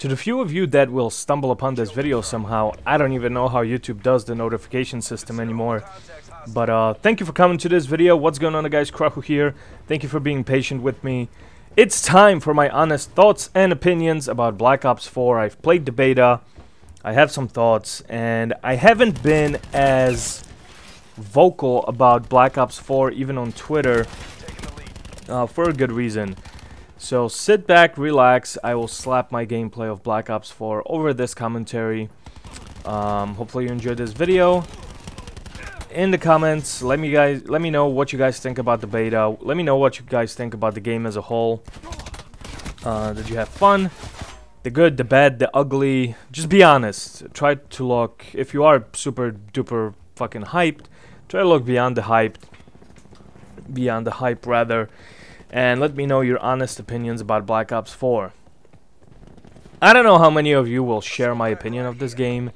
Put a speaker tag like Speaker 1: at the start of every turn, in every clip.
Speaker 1: To the few of you that will stumble upon this video somehow, I don't even know how YouTube does the notification system anymore. But thank you for coming to this video. What's going on, guys? Krahu here. Thank you for being patient with me. It's time for my honest thoughts and opinions about Black Ops 4. I've played the beta. I have some thoughts, and I haven't been as vocal about Black Ops 4 even on Twitter for a good reason. So sit back, relax. I will slap my gameplay of Black Ops 4 over this commentary. Hopefully you enjoyed this video. In the comments, let me know what you guys think about the beta. Let me know what you guys think about the game as a whole. Did you have fun? The good, the bad, the ugly. Just be honest. Try to look, if you are super duper fucking hyped, try to look beyond the hype. Beyond the hype, rather. And let me know your honest opinions about Black Ops 4. I don't know how many of you will share my opinion of this game.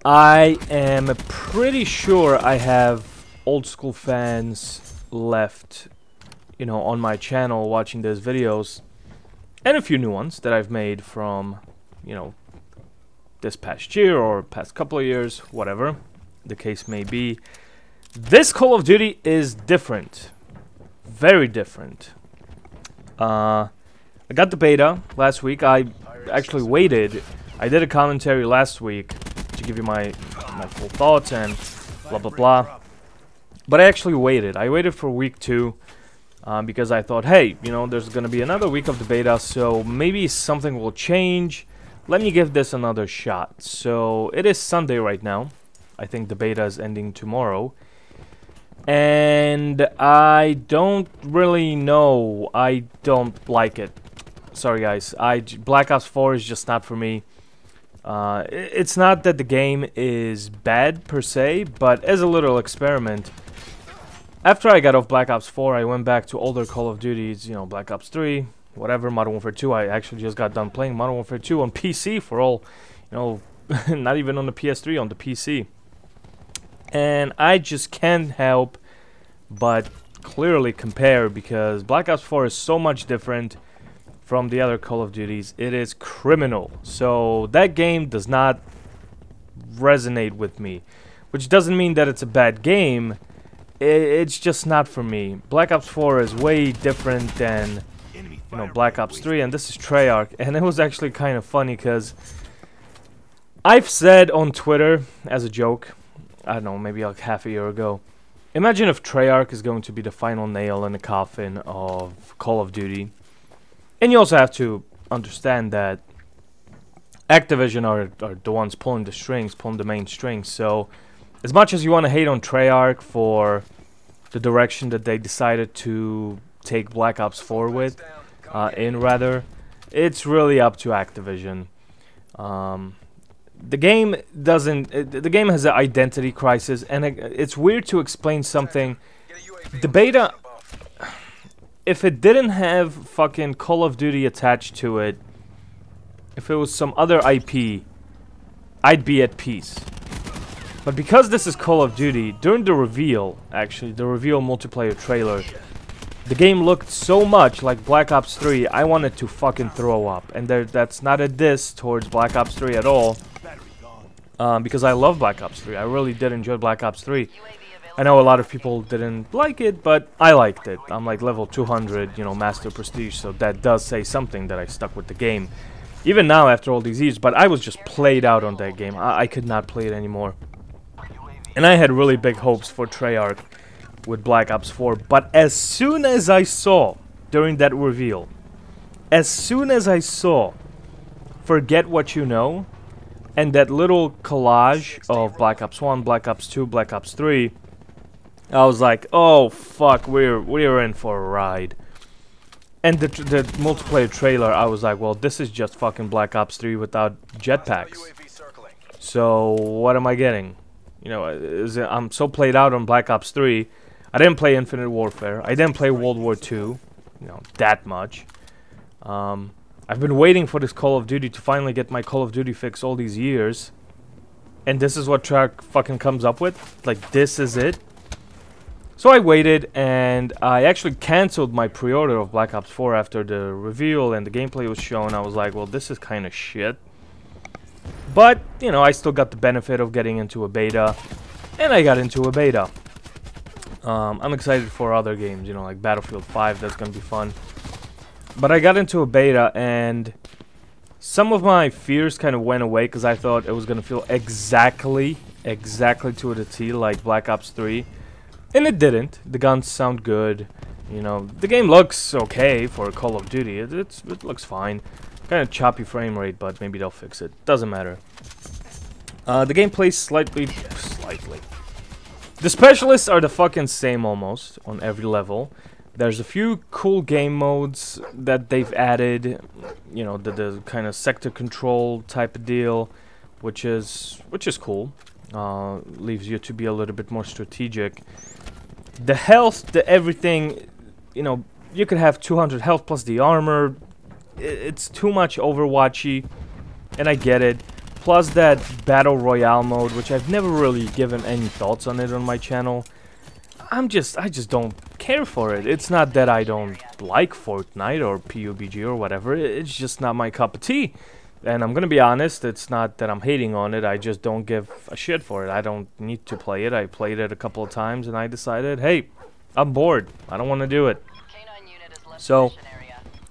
Speaker 1: I am pretty sure I have old school fans left, you know, on my channel watching these videos. And a few new ones that I've made from, you know, this past year or past couple of years, whatever the case may be. This Call of Duty is different. Very different. I got the beta last week. I actually waited. I did a commentary last week to give you my full thoughts and blah blah blah. But I actually waited. I waited for week 2 because I thought, hey, you know, there's gonna be another week of the beta, so maybe something will change. Let me give this another shot. So it is Sunday right now. I think the beta is ending tomorrow. And I don't really know. I don't like it. Sorry guys. Black Ops 4 is just not for me. It's not that the game is bad per se, but as a little experiment, after I got off Black Ops 4, I went back to older Call of Duties, you know, Black Ops 3, whatever, Modern Warfare 2. I actually just got done playing Modern Warfare 2 on PC for all, you know, not even on the PS3, on the PC. And I just can't help but clearly compare, because Black Ops 4 is so much different from the other Call of Duties. It is criminal. So that game does not resonate with me, which doesn't mean that it's a bad game. It's just not for me. Black Ops 4 is way different than, you know, Black Ops 3, and this is Treyarch. And it was actually kind of funny because I've said on Twitter as a joke, I don't know, maybe like half a year ago, imagine if Treyarch is going to be the final nail in the coffin of Call of Duty. And you also have to understand that Activision are the ones pulling the strings, pulling the main strings. So as much as you want to hate on Treyarch for the direction that they decided to take Black Ops 4 with, it's really up to Activision. The game doesn't. The game has an identity crisis, and it's weird to explain something. The beta, if it didn't have fucking Call of Duty attached to it, if it was some other IP, I'd be at peace. But because this is Call of Duty, during the reveal, actually, the reveal multiplayer trailer, the game looked so much like Black Ops 3, I wanted to fucking throw up. And that's not a diss towards Black Ops 3 at all. Because I love Black Ops 3. I really did enjoy Black Ops 3. I know a lot of people didn't like it, but I liked it. I'm like level 200, you know, Master Prestige, so that does say something that I stuck with the game. Even now, after all these years, but I was just played out on that game. I could not play it anymore. And I had really big hopes for Treyarch with Black Ops 4, but as soon as I saw, during that reveal, as soon as I saw Forget What You Know, and that little collage of Black Ops 1, Black Ops 2, Black Ops 3, I was like, oh fuck, we're in for a ride. And the multiplayer trailer, I was like, well, this is just fucking Black Ops 3 without jetpacks. So what am I getting? You know, I'm so played out on Black Ops 3. I didn't play Infinite Warfare. I didn't play World War II, you know, that much. I've been waiting for this Call of Duty to finally get my Call of Duty fix all these years. And this is what Treyarch fucking comes up with? Like, this is it? So I waited, and I actually canceled my pre-order of Black Ops 4 after the reveal and the gameplay was shown. I was like, well, this is kind of shit. But, you know, I still got the benefit of getting into a beta, and I got into a beta. I'm excited for other games, you know, like Battlefield 5, that's gonna be fun. But I got into a beta, and some of my fears kind of went away, because I thought it was gonna feel exactly to the T like Black Ops 3. And it didn't. The guns sound good. You know, the game looks okay for Call of Duty. It looks fine. Kind of choppy frame rate, but maybe they'll fix it. Doesn't matter. The gameplay slightly. The specialists are the fucking same almost on every level. There's a few cool game modes that they've added. You know, the kind of sector control type of deal, which is cool. Leaves you to be a little bit more strategic. The health, the everything, you know, you could have 200 health plus the armor. It's too much Overwatchy, and I get it. Plus that Battle Royale mode, which I've never really given any thoughts on it on my channel. I just don't care for it. It's not that I don't like Fortnite or PUBG or whatever. It's just not my cup of tea. And I'm gonna be honest, it's not that I'm hating on it, I just don't give a shit for it. I don't need to play it. I played it a couple of times and I decided, hey, I'm bored. I don't want to do it. So,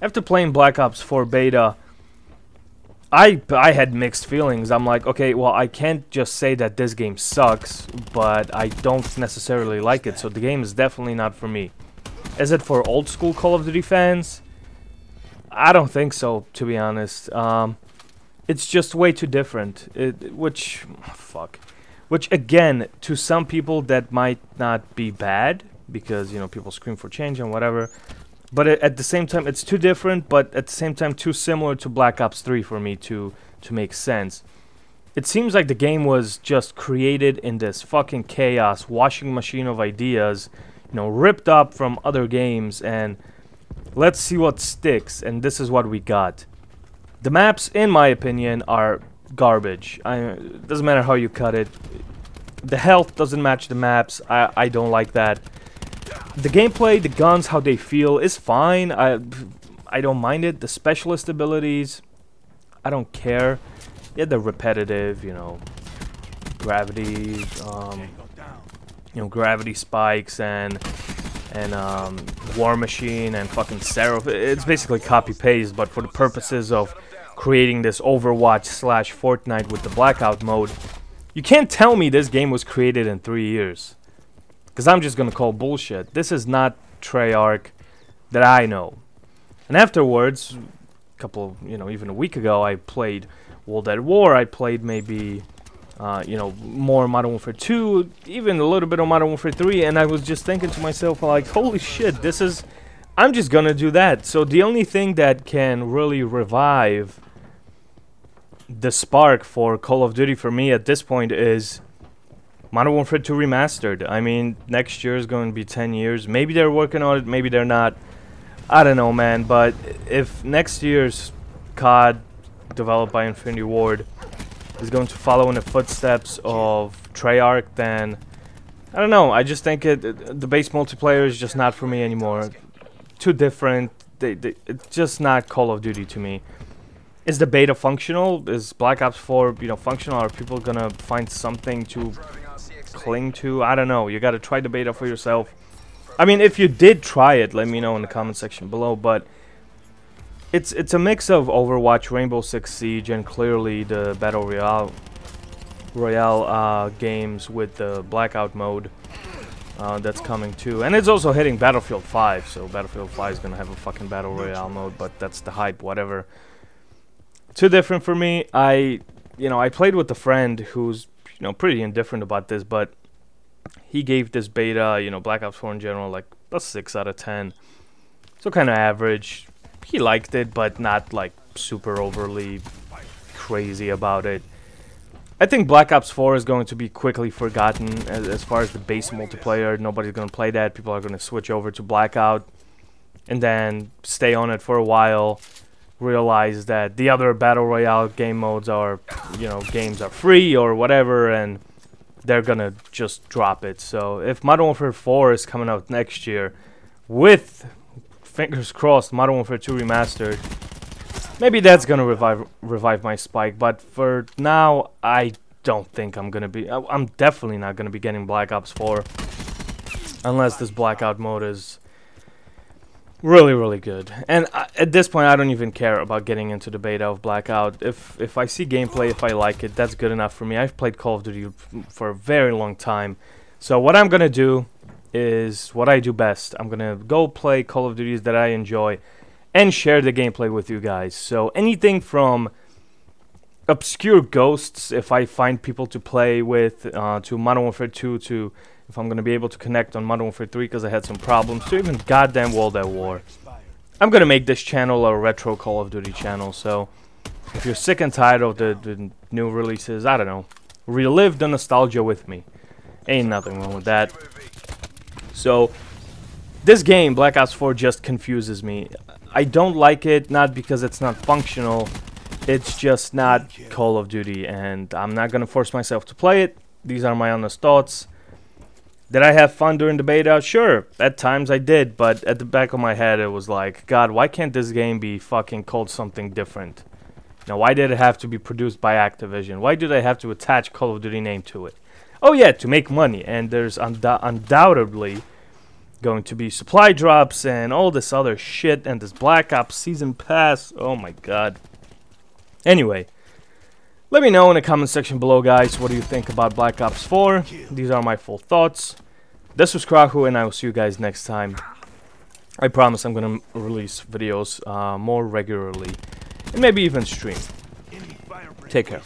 Speaker 1: after playing Black Ops 4 beta, I had mixed feelings. I'm like, okay, well, I can't just say that this game sucks, but I don't necessarily like it, so the game is definitely not for me. Is it for old school Call of Duty fans? I don't think so, to be honest. It's just way too different, which again, to some people that might not be bad, because, you know, people scream for change and whatever, but at the same time, it's too different, but at the same time, too similar to Black Ops 3 for me to make sense. It seems like the game was just created in this fucking chaos, washing machine of ideas, you know, ripped up from other games, and let's see what sticks, and this is what we got. The maps, in my opinion, are garbage. It doesn't matter how you cut it. The health doesn't match the maps. I don't like that. The gameplay, the guns, how they feel is fine. I don't mind it. The specialist abilities, I don't care. Yeah, they're repetitive, you know, gravity, gravity spikes and War Machine and fucking Seraph. It's basically copy-paste, but for the purposes of creating this Overwatch / Fortnite with the Blackout mode, you can't tell me this game was created in 3 years. Because I'm just gonna call bullshit. This is not Treyarch that I know. And afterwards, even a week ago, I played World at War. I played maybe, more Modern Warfare 2, even a little bit of Modern Warfare 3, and I was just thinking to myself, like, holy shit, I'm just gonna do that. So the only thing that can really revive the spark for Call of Duty for me at this point is Modern Warfare 2 Remastered. I mean, next year is going to be 10 years. Maybe they're working on it, maybe they're not. I don't know, man, but if next year's COD, developed by Infinity Ward, is going to follow in the footsteps of Treyarch, then I don't know. I just think the base multiplayer is just not for me anymore. Too different. It's just not Call of Duty to me. Is the beta functional? Is Black Ops 4, functional? Are people gonna find something to cling to? I don't know. You gotta try the beta for yourself. I mean, if you did try it, let me know in the comment section below. But it's a mix of Overwatch, Rainbow Six Siege, and clearly the Battle Royale games with the Blackout mode that's coming too. And it's also hitting Battlefield 5, so Battlefield 5 is gonna have a fucking Battle Royale mode, but that's the hype, whatever. Too different for me. I played with a friend who's, pretty indifferent about this, but he gave this beta, Black Ops 4 in general, like a 6 out of 10. So kind of average. He liked it, but not like super overly crazy about it. I think Black Ops 4 is going to be quickly forgotten as far as the base multiplayer. Nobody's going to play that. People are going to switch over to Blackout and then stay on it for a while. Realize that the other Battle Royale game modes are, games are free or whatever, and they're gonna just drop it. So if Modern Warfare 4 is coming out next year, with, fingers crossed, Modern Warfare 2 Remastered, maybe that's gonna revive my Spike. But for now, I don't think I'm gonna be. I'm definitely not gonna be getting Black Ops 4 unless this Blackout mode is really, really good. And at this point, I don't even care about getting into the beta of Blackout. If I see gameplay, if I like it, that's good enough for me. I've played Call of Duty for a very long time. So what I'm gonna do is what I do best. I'm gonna go play Call of Duties that I enjoy and share the gameplay with you guys. So anything from obscure ghosts, if I find people to play with, to Modern Warfare 2, to if I'm gonna be able to connect on Modern Warfare 3 because I had some problems, to even goddamn World at War. I'm gonna make this channel a retro Call of Duty channel, so if you're sick and tired of the new releases, I don't know, relive the nostalgia with me. Ain't nothing wrong with that. So this game, Black Ops 4, just confuses me. I don't like it, not because it's not functional, it's just not Call of Duty, and I'm not gonna force myself to play it. These are my honest thoughts. Did I have fun during the beta? Sure, at times I did, but at the back of my head it was like, God, why can't this game be fucking called something different? Now, why did it have to be produced by Activision? Why do they have to attach Call of Duty name to it? Oh yeah, to make money, and there's undoubtedly going to be supply drops and all this other shit, and this Black Ops Season Pass, oh my god. Anyway, let me know in the comment section below, guys, what do you think about Black Ops 4? These are my full thoughts. This was Krahu, and I will see you guys next time. I promise I'm gonna release videos more regularly, and maybe even stream. Take care.